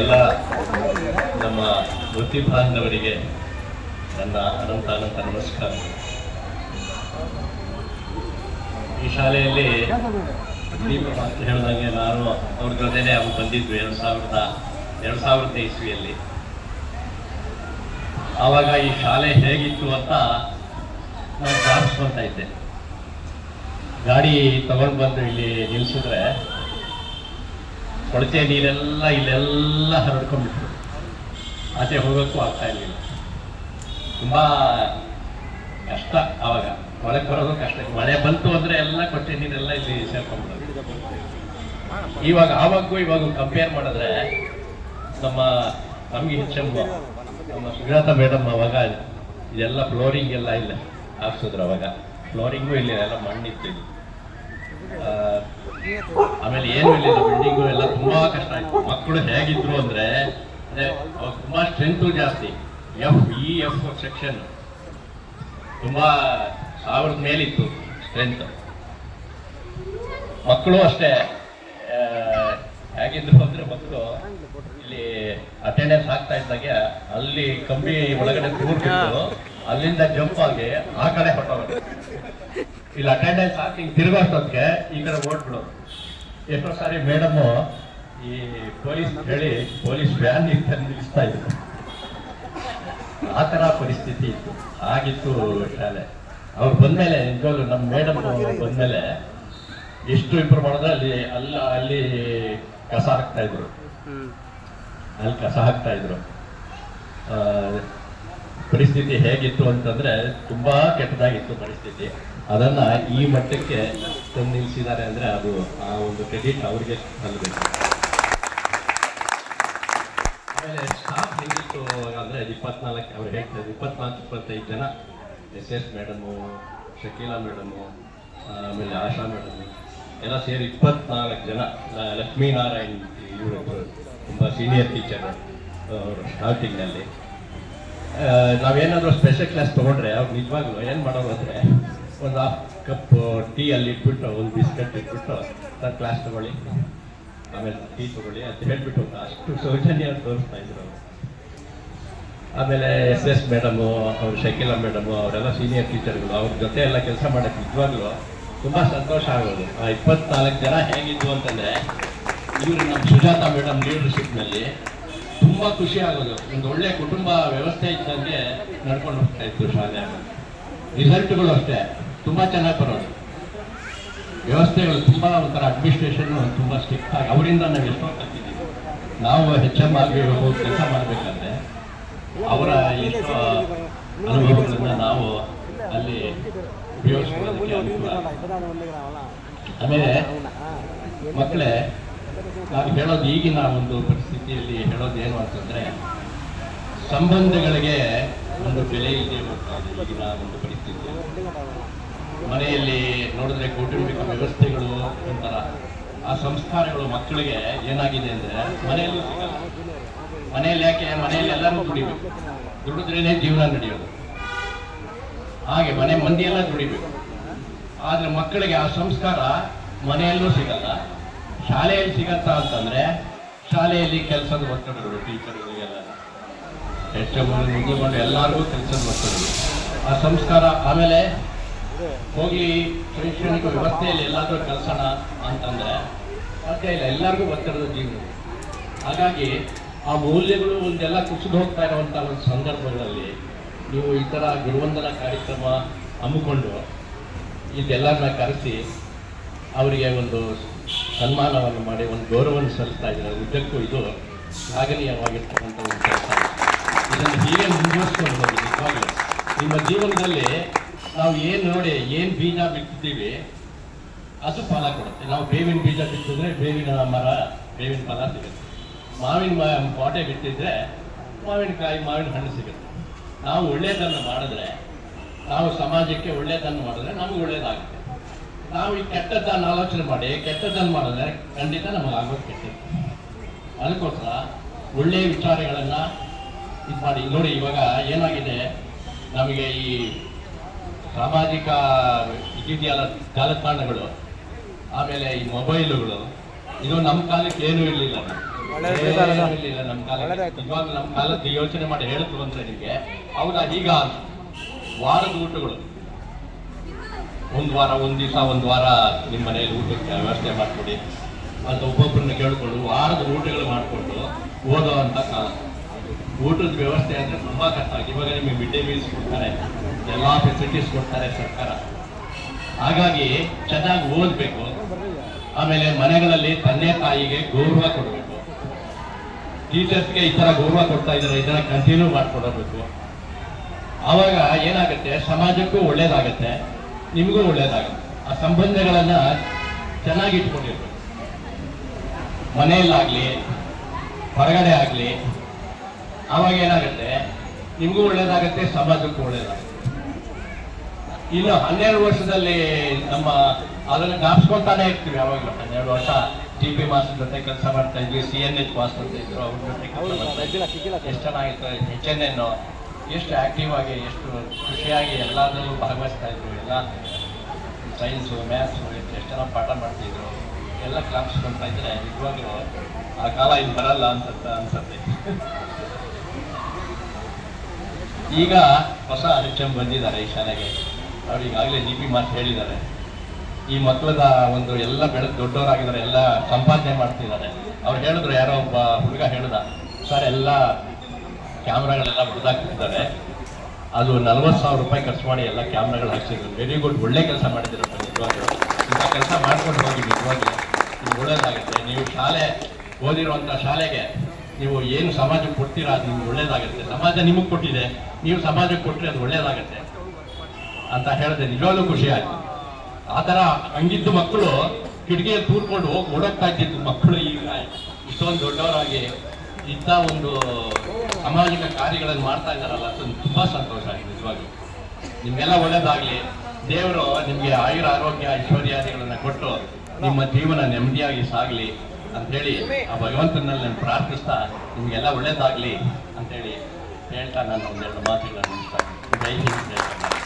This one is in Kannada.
ಎಲ್ಲ ನಮ್ಮ ವೃತ್ತಿ ಬಾಂಧವರಿಗೆ ನನ್ನ ಅನಂತ ನಮಸ್ಕಾರ. ಈ ಶಾಲೆಯಲ್ಲಿ ದೀಪ ಅಂತ ಹೇಳಿದಂಗೆ ನಾನು ಅವ್ರ ಜೊತೆನೆ ಅವ್ರು ಬಂದಿದ್ವಿ 2000 ಇಸ್ವಿಯಲ್ಲಿ. ಆವಾಗ ಈ ಶಾಲೆ ಹೇಗಿತ್ತು ಅಂತ ನಾನು ಪ್ರಾರಂಭಿಸ್ಕೊಳ್ತಾ ಇದ್ದೆ. ಗಾಡಿ ತಗೊಂಡು ಬಂದು ಇಲ್ಲಿ ನಿಲ್ಸಿದ್ರೆ ಕೊಳಚೆ ನೀರೆಲ್ಲ ಇಲ್ಲೆಲ್ಲ ಹರಡ್ಕೊಂಡ್ಬಿಟ್ರು. ಆಚೆ ಹೋಗೋಕ್ಕೂ ಆಗ್ತಾ ಇರಲಿಲ್ಲ. ತುಂಬ ಕಷ್ಟ. ಆವಾಗ ಹೊರಗೆ ಬರೋದು ಕಷ್ಟ. ಮಳೆ ಬಂತು ಅಂದರೆ ಎಲ್ಲ ಕೊಳಚೆ ನೀರೆಲ್ಲ ಇಲ್ಲಿ ಸೇರ್ಕೊಂಡ್ಬಿಡೋದು. ಆವಾಗೂ ಇವಾಗ ಕಂಪೇರ್ ಮಾಡಿದ್ರೆ ನಮಗೆ ನಮ್ಮ ಸುಜಾತ ಮೇಡಮ್ ಅವಾಗ ಇದೆಲ್ಲ ಫ್ಲೋರಿಂಗ್ ಎಲ್ಲ ಇಲ್ಲ ಹಾಕ್ಸಿದ್ರು. ಅವಾಗ ಫ್ಲೋರಿಂಗು ಇಲ್ಲ, ಎಲ್ಲ ಮಣ್ಣಿತ್ತು. ಆಮೇಲೆ ಏನು ಇಲ್ಲ, ಬಿಲ್ಡಿಂಗು ಎಲ್ಲ ತುಂಬಾ ಕಷ್ಟ ಆಯ್ತು. ಮಕ್ಕಳು ಹೇಗಿದ್ರು ಅಂದ್ರೆ ತುಂಬಾ ಸ್ಟ್ರೆಂತು ಜಾಸ್ತಿ. ಎಫ್ ಸೆಕ್ಷನ್ ತುಂಬಾ 1000 ಮೇಲಿತ್ತು ಸ್ಟ್ರೆಂತ್. ಮಕ್ಕಳು ಅಷ್ಟೇ ಹೇಗಿದ್ರು ಅಂದ್ರೆ ಮಕ್ಕಳು ಇಲ್ಲಿ ಅಟೆಂಡೆನ್ಸ್ ಆಗ್ತಾ ಇದ್ದಾಗೆ ಅಲ್ಲಿ ಕಂಬಿ ಒಳಗಡೆ ಕೂರ್ಬಿಟ್ಟು ಅಲ್ಲಿಂದ ಜಂಪ್ ಆಗಿ ಆ ಕಡೆ ಹೊಟ್ಟೋಗೋದು. ಇಲ್ಲಿ ಅಟೆಂಡೆನ್ಸ್ ಹಾಕಿ ತಿರುಗೋಷ್ಟೊತ್ತಿಗೆ ಈ ಕಡೆ ಓಡ್ಬಿಡೋದು. ಎಷ್ಟೋ ಸಾರಿ ಮೇಡಮ್ಮು ಈ ಪೊಲೀಸ್ ವ್ಯಾನ್ ನಿಲ್ಲಿಸ್ತಾ ಇದ್ರು. ಆ ಥರ ಪರಿಸ್ಥಿತಿ ಇತ್ತು. ಆಗಿತ್ತು ಶಾಲೆ. ಅವ್ರು ಬಂದ್ಮೇಲೆ ನಿಜವಾಗ್ಲೂ ನಮ್ಮ ಮೇಡಮ್ ಬಂದ್ಮೇಲೆ ಎಷ್ಟು ಇಂಪ್ರೂವ್ ಮಾಡಿದ್ರೆ ಅಲ್ಲಿ ಕಸ ಹಾಕ್ತಾ ಇದ್ರು. ಪರಿಸ್ಥಿತಿ ಹೇಗಿತ್ತು ಅಂತಂದ್ರೆ ತುಂಬಾ ಕೆಟ್ಟದಾಗಿತ್ತು ಪರಿಸ್ಥಿತಿ. ಅದನ್ನ ಈ ಮಟ್ಟಕ್ಕೆ ತಂದು ನಿಲ್ಲಿಸಿದ್ದಾರೆ ಅಂದ್ರೆ ಅದು ಆ ಒಂದು ಕ್ರೆಡಿಟ್ ಅವ್ರಿಗೆ ಸಲ್ಲಬೇಕು. ಆಮೇಲೆ ಸ್ಟಾಫ್ ಹೆಂಗಿತ್ತು ಅಂದ್ರೆ 24 ಅವ್ರು ಹೇಳ್ತಾರೆ 24-25 ಜನ. SS ಮೇಡಮು, ಶಕೀಲಾ ಮೇಡಮು, ಆಮೇಲೆ ಆಶಾ ಮೇಡಮು ಎಲ್ಲ ಸೇರಿ 24 ಜನ. ಲಕ್ಷ್ಮೀನಾರಾಯಣ್ ಇವರು ತುಂಬ ಸೀನಿಯರ್ ಟೀಚರ್ ಅವರು ಸ್ಟಾರ್ಟಿಂಗ್ನಲ್ಲಿ. ನಾವೇನಾದರೂ ಸ್ಪೆಷಲ್ ಕ್ಲಾಸ್ ತೊಗೊಂಡ್ರೆ ಅವ್ರು ನಿಜವಾಗ್ಲೂ ಏನು ಮಾಡೋರು ಅಂದರೆ ಒಂದು 1/2 ಕಪ್ ಟೀ ಅಲ್ಲಿ ಇಟ್ಬಿಟ್ಟು ಒಂದು ಬಿಸ್ಕೆಟ್ ಇಟ್ಬಿಟ್ಟು ಸರ್ ಕ್ಲಾಸ್ ತೊಗೊಳ್ಳಿ, ಆಮೇಲೆ ಟೀ ತೊಗೊಳ್ಳಿ ಅಂತ ಹೇಳ್ಬಿಟ್ಟು ಅಷ್ಟು ಸೌಜನ್ಯ ತೋರಿಸ್ತಾ ಇದ್ರು ಅವರು. ಆಮೇಲೆ SS ಮೇಡಮು, ಅವರು ಶಕೀಲಾ ಮೇಡಮು ಅವರೆಲ್ಲ ಸೀನಿಯರ್ ಟೀಚರ್ಗಳು. ಅವ್ರ ಜೊತೆ ಎಲ್ಲ ಕೆಲಸ ಮಾಡೋಕ್ಕೆ ನಿಜವಾಗ್ಲೂ ತುಂಬ ಸಂತೋಷ ಆಗೋದು. ಆ 24 ಜನ ಹೇಗಿದ್ವು ಅಂತಂದರೆ ಇವರು ನಮ್ಮ ಸುಜಾತ ಮೇಡಮ್ ಲೀಡರ್ಶಿಪ್ನಲ್ಲಿ ತುಂಬ ಖುಷಿ ಆಗೋದು. ಒಂದು ಒಳ್ಳೆ ಕುಟುಂಬ ವ್ಯವಸ್ಥೆ ಇದ್ದಂಗೆ ನಡ್ಕೊಂಡು ಹೋಗ್ತಾ ಇತ್ತು ಶಾಲೆ. ರಿಸಲ್ಟ್ಗಳು ಅಷ್ಟೇ ತುಂಬ ಚೆನ್ನಾಗಿ ಬರೋದು. ವ್ಯವಸ್ಥೆಗಳು ತುಂಬ ಒಂಥರ ಅಡ್ಮಿನಿಸ್ಟ್ರೇಷನ್ ತುಂಬ ಸ್ಟ್ರಿಕ್ಟ್ ಆಗಿ ಅವರಿಂದ ನಾವು ಎಷ್ಟೋ ಕಲ್ತಿದ್ದೀವಿ. ನಾವು HM ಆಗಿ ಹೋಗಿ ಕೆಲಸ ಮಾಡಬೇಕಾದ್ರೆ ಅವರ ಎಷ್ಟೋ ಅನುಭವಗಳನ್ನ ನಾವು ಅಲ್ಲಿ ಉಪಯೋಗಿಸ್ಕೊಳ್ಳೋದಕ್ಕೆ ಅನುಕೂಲ. ಆಮೇಲೆ ಮಕ್ಕಳೇ, ನಾವು ಹೇಳೋದು ಈಗಿನ ಒಂದು ಪರಿಸ್ಥಿತಿಯಲ್ಲಿ ಹೇಳೋದು ಏನು ಅಂತಂದರೆ ಸಂಬಂಧಗಳಿಗೆ ಒಂದು ಬೆಲೆ ಇದೆ ಈಗಿನ ಒಂದು ಪರಿಸ್ಥಿತಿ. ಮನೆಯಲ್ಲಿ ನೋಡಿದ್ರೆ ಕೌಟುಂಬಿಕ ವ್ಯವಸ್ಥೆಗಳು ಒಂಥರ ಆ ಸಂಸ್ಕಾರಗಳು ಮಕ್ಕಳಿಗೆ ಏನಾಗಿದೆ ಅಂದರೆ ಮನೆಯಲ್ಲೂ ಸಿಗಲ್ಲ. ಮನೆಯಲ್ಲಿ ಎಲ್ಲರೂ ದುಡಿಬೇಕು, ದುಡಿದ್ರೇನೆ ಜೀವನ ನಡೆಯೋದು. ಹಾಗೆ ಮಂದಿಯೆಲ್ಲ ದುಡಿಬೇಕು. ಆದರೆ ಮಕ್ಕಳಿಗೆ ಆ ಸಂಸ್ಕಾರ ಮನೆಯಲ್ಲೂ ಸಿಗಲ್ಲ. ಶಾಲೆಯಲ್ಲಿ ಸಿಗತ್ತಾ ಅಂತಂದರೆ ಶಾಲೆಯಲ್ಲಿ ಕೆಲಸದ ಒತ್ತಡಗಳು, ಟೀಚರ್ಗಳಿಗೆಲ್ಲ ಮುಗಿದುಕೊಂಡು ಎಲ್ಲರಿಗೂ ಕೆಲಸದ ಒತ್ತಡಗಳು, ಆ ಸಂಸ್ಕಾರ. ಆಮೇಲೆ ಹೋಗಿ ಶೈಕ್ಷಣಿಕ ವ್ಯವಸ್ಥೆಯಲ್ಲಿ ಎಲ್ಲಾದರೂ ಕಲಿಸೋಣ ಅಂತಂದರೆ ಸಾಧ್ಯ ಇಲ್ಲ, ಎಲ್ಲರಿಗೂ ಒತ್ತಡದ ಜೀವನ. ಹಾಗಾಗಿ ಆ ಮೌಲ್ಯಗಳು ಒಂದೆಲ್ಲ ಕುಸಿದು ಹೋಗ್ತಾ ಇರುವಂಥ ಒಂದು ಸಂದರ್ಭಗಳಲ್ಲಿ ನೀವು ಈ ಥರ ಗುರುವಂದನಾ ಕಾರ್ಯಕ್ರಮ ಹಮ್ಮಿಕೊಂಡು ಇದೆಲ್ಲರನ್ನ ಕರೆಸಿ ಅವರಿಗೆ ಒಂದು ಸನ್ಮಾನವನ್ನು ಮಾಡಿ ಒಂದು ಗೌರವವನ್ನು ಸಲ್ಲಿಸ್ತಾ ಇದ್ದಾರೆ. ನಿಜಕ್ಕೂ ಇದು ಶ್ಲಾಘನೀಯವಾಗಿರ್ತಕ್ಕಂಥ ಒಂದು ಕೆಲಸ. ಇದನ್ನು ಹೀಗೆ ಮುಂದುವರಿಸ್ಕೊಂಡು ಹೋಗಿ ನಿಜವಾಗ್ಲೂ ನಿಮ್ಮ ಜೀವನದಲ್ಲಿ ನಾವು ಏನು ಬೀಜ ಬಿತ್ತಿದ್ದೀವಿ ಅದು ಫಲ ಕೊಡುತ್ತೆ. ನಾವು ಬೇವಿನ ಬೀಜ ಬಿತ್ತಿದ್ರೆ ಬೇವಿನ ಫಲ ಸಿಗುತ್ತೆ. ಮಾವಿನ ಪಾಟೆ ಬಿತ್ತಿದ್ರೆ ಮಾವಿನಕಾಯಿ, ಮಾವಿನ ಹಣ್ಣು ಸಿಗುತ್ತೆ. ನಾವು ಒಳ್ಳೆಯದನ್ನು ಮಾಡಿದ್ರೆ, ನಾವು ಸಮಾಜಕ್ಕೆ ಒಳ್ಳೆಯದನ್ನು ಮಾಡಿದ್ರೆ ನಮಗೆ ಒಳ್ಳೆಯದಾಗುತ್ತೆ. ನಾವು ಈ ಕೆಟ್ಟದ್ದನ್ನು ಆಲೋಚನೆ ಮಾಡಿ ಕೆಟ್ಟದ್ದನ್ನು ಮಾಡಿದ್ರೆ ಖಂಡಿತ ನಮಗೆ ಆಗೋದು ಕೆಟ್ಟದ್ದು. ಅದಕ್ಕೋಸ್ಕರ ಒಳ್ಳೆಯ ವಿಚಾರಗಳನ್ನು ಇದು ಮಾಡಿ. ನೋಡಿ, ಇವಾಗ ಏನಾಗಿದೆ, ನಮಗೆ ಈ ಸಾಮಾಜಿಕ ಇದೆಯಲ್ಲ ಜಾಲತಾಣಗಳು, ಆಮೇಲೆ ಈ ಮೊಬೈಲುಗಳು, ಇದು ನಮ್ಮ ಕಾಲಕ್ಕೆ ಏನೂ ಇರಲಿಲ್ಲ, ಇರಲಿಲ್ಲ ನಮ್ಮ ಕಾಲಕ್ಕೆ. ಇವಾಗ ನಮ್ಮ ಕಾಲಕ್ಕೆ ಯೋಚನೆ ಮಾಡಿ ಹೇಳಿದ್ರು ಅಂದ್ರೆ ನಿಮಗೆ ಹೌದಾ. ಈಗ ವಾರದ ಊಟಗಳು ಒಂದು ವಾರ ನಿಮ್ಮ ಮನೆಯಲ್ಲಿ ಊಟಕ್ಕೆ ವ್ಯವಸ್ಥೆ ಮಾಡಿಕೊಡಿ ಅಂತ ಒಬ್ಬೊಬ್ಬರನ್ನ ಕೇಳಿಕೊಂಡು ವಾರದ ಊಟಗಳು ಮಾಡಿಕೊಂಡು ಓದೋ ಅಂತ ಕಾಲ. ಊಟದ ವ್ಯವಸ್ಥೆ ಅಂದರೆ ತುಂಬ ಕಷ್ಟ. ಇವಾಗ ನಿಮಗೆ ಮಿಡ್ ಡೇ ಮೀಲ್ಸ್ ಕೊಡ್ತಾರೆ, ಎಲ್ಲ ಫೆಸಿಲಿಟೀಸ್ ಕೊಡ್ತಾರೆ ಸರ್ಕಾರ. ಹಾಗಾಗಿ ಚೆನ್ನಾಗಿ ಓದಬೇಕು. ಆಮೇಲೆ ಮನೆಗಳಲ್ಲಿ ತಂದೆ ತಾಯಿಗೆ ಗೌರವ ಕೊಡಬೇಕು. ಟೀಚರ್ಸ್ಗೆ ಈ ಥರ ಗೌರವ ಕೊಡ್ತಾ ಇದ್ದಾರೆ, ಇದನ್ನ ಕಂಟಿನ್ಯೂ ಮಾಡಿಕೊಡಬೇಕು. ಆವಾಗ ಏನಾಗುತ್ತೆ, ಸಮಾಜಕ್ಕೂ ಒಳ್ಳೇದಾಗತ್ತೆ, ನಿಮಗೂ ಒಳ್ಳೇದಾಗುತ್ತೆ. ಆ ಸಂಬಂಧಗಳನ್ನು ಚೆನ್ನಾಗಿ ಇಟ್ಕೊಂಡಿರ್ಬೇಕು. ಮನೆಯಲ್ಲಾಗಲಿ ಹೊರಗಡೆ ಆಗಲಿ. ಆವಾಗ ಏನಾಗುತ್ತೆ, ನಿಮಗೂ ಒಳ್ಳೇದಾಗತ್ತೆ, ಸಮಾಜಕ್ಕೂ ಒಳ್ಳೇದಾಗುತ್ತೆ. ಇನ್ನು 12 ವರ್ಷದಲ್ಲಿ ನಮ್ಮ ಅದನ್ನು ಜ್ಞಾಪಿಸ್ಕೊತಾನೆ ಇರ್ತೀವಿ ಯಾವಾಗಲೂ. 12 ವರ್ಷ TP ಮಾಸ್ಟರ್ ಜೊತೆ ಕೆಲಸ ಮಾಡ್ತಾ ಇದ್ವಿ, CNH ಮಾಸ್ಟರ್ ಅಂತ ಇದ್ರು, ಅವ್ರ ಜೊತೆ ಕೆಲಸ ಮಾಡ್ತಾ ಇದ್ವಿ. ಎಷ್ಟು ಚೆನ್ನಾಗಿತ್ತು. HNN ಎಷ್ಟು ಆಕ್ಟಿವ್ ಆಗಿ, ಎಷ್ಟು ಖುಷಿಯಾಗಿ ಎಲ್ಲದರಲ್ಲೂ ಭಾಗವಹಿಸ್ತಾ ಇದ್ರು. ಎಲ್ಲ ಸೈನ್ಸು, ಮ್ಯಾಥ್ಸು ಎಷ್ಟು ಚೆನ್ನಾಗಿ ಪಾಠ ಮಾಡ್ತಿದ್ರು. ಎಲ್ಲ ಜ್ಞಾಪಿಸ್ಕೊಳ್ತಾ ಇದ್ರೆ ನಿಜವಾಗ್ಲೂ ಆ ಕಾಲ ಇದು ಬರಲ್ಲ ಅನ್ಸುತ್ತೆ. ಈಗ ಹೊಸ HM ಬಂದಿದ್ದಾರೆ ಈ ಶಾಲೆಗೆ. ಅವ್ರು ಈಗಾಗಲೇ DP ಮಾತು ಹೇಳಿದ್ದಾರೆ. ಈ ಮಕ್ಕಳದ ಒಂದು ಎಲ್ಲ ಬೆಳೆದು ದೊಡ್ಡವರಾಗಿದ್ದಾರೆ, ಎಲ್ಲ ಸಂಪಾದನೆ ಮಾಡ್ತಿದ್ದಾರೆ. ಅವ್ರು ಹೇಳಿದ್ರು, ಯಾರೋ ಒಬ್ಬ ಹುಡುಗ ಹೇಳ್ದ, ಸರ್ ಎಲ್ಲ ಕ್ಯಾಮ್ರಾಗಳೆಲ್ಲ ಹೊಡೆದಾಕ್ತಿದ್ದಾರೆ, ಅದು 40,000 ರೂಪಾಯಿ ಖರ್ಚು ಮಾಡಿ ಎಲ್ಲ ಕ್ಯಾಮ್ರಾಗಳು ಹಾಕ್ಸಿದ್ರು. ವೆರಿ ಗುಡ್, ಒಳ್ಳೆ ಕೆಲಸ ಮಾಡಿದಿರಪ್ಪ. ನಿಜವಾಗ್ಲೂ ಇಂಥ ಕೆಲಸ ಮಾಡ್ಕೊಂಡು ಹೋಗಿ, ನಿಜವಾಗ್ಲೂ ನಿಮ್ಗೆ ಒಳ್ಳೇದಾಗುತ್ತೆ. ನೀವು ಶಾಲೆ ಓದಿರುವಂಥ ಶಾಲೆಗೆ ನೀವು ಏನು ಸಮಾಜಕ್ಕೆ ಕೊಡ್ತೀರಾ ಅದು ನಿಮ್ಗೆ ಒಳ್ಳೇದಾಗುತ್ತೆ. ಸಮಾಜ ನಿಮಗೆ ಕೊಟ್ಟಿದೆ, ನೀವು ಸಮಾಜಕ್ಕೆ ಕೊಟ್ಟರೆ ಅದು ಒಳ್ಳೇದಾಗುತ್ತೆ ಅಂತ ಹೇಳಿದ್ರೆ ನಿಜವಾಗ್ಲೂ ಖುಷಿ ಆಯ್ತು. ಆ ಥರ ಹಂಗಿದ್ದು ಮಕ್ಕಳು ಕಿಟಕಿಯಲ್ಲಿ ತೂರ್ಕೊಂಡು ಹೋಗಿ ಓಡೋಗ್ತಾ ಇದ್ದಿದ್ದು ಮಕ್ಕಳು ಈಗ ಇಷ್ಟೊಂದು ದೊಡ್ಡವರಾಗಿ ಇಂಥ ಒಂದು ಸಾಮಾಜಿಕ ಕಾರ್ಯಗಳನ್ನು ಮಾಡ್ತಾ ಇದ್ದಾರಲ್ಲ, ಅದು ತುಂಬ ಸಂತೋಷ ಆಗಿದೆ. ನಿಜವಾಗ್ಲೂ ನಿಮಗೆಲ್ಲ ಒಳ್ಳೇದಾಗಲಿ. ದೇವರು ನಿಮಗೆ ಆಯುರ ಆರೋಗ್ಯ ಐಶ್ವರ್ಯಾದಿಗಳನ್ನು ಕೊಟ್ಟು ನಿಮ್ಮ ಜೀವನ ನೆಮ್ಮದಿಯಾಗಿ ಸಾಗಲಿ ಅಂಥೇಳಿ ಆ ಭಗವಂತನಲ್ಲಿ ನಾನು ಪ್ರಾರ್ಥಿಸ್ತಾ ನಿಮಗೆಲ್ಲ ಒಳ್ಳೇದಾಗಲಿ ಅಂಥೇಳಿ ಹೇಳ್ತಾ ನಾನು ಒಂದೆರಡು ಮಾತುಗಳನ್ನು ಮುಗಿಸ್ತಾ. ಜೈ ಹಿಂದ್, ಜೈ ಕರ್ನಾಟಕ.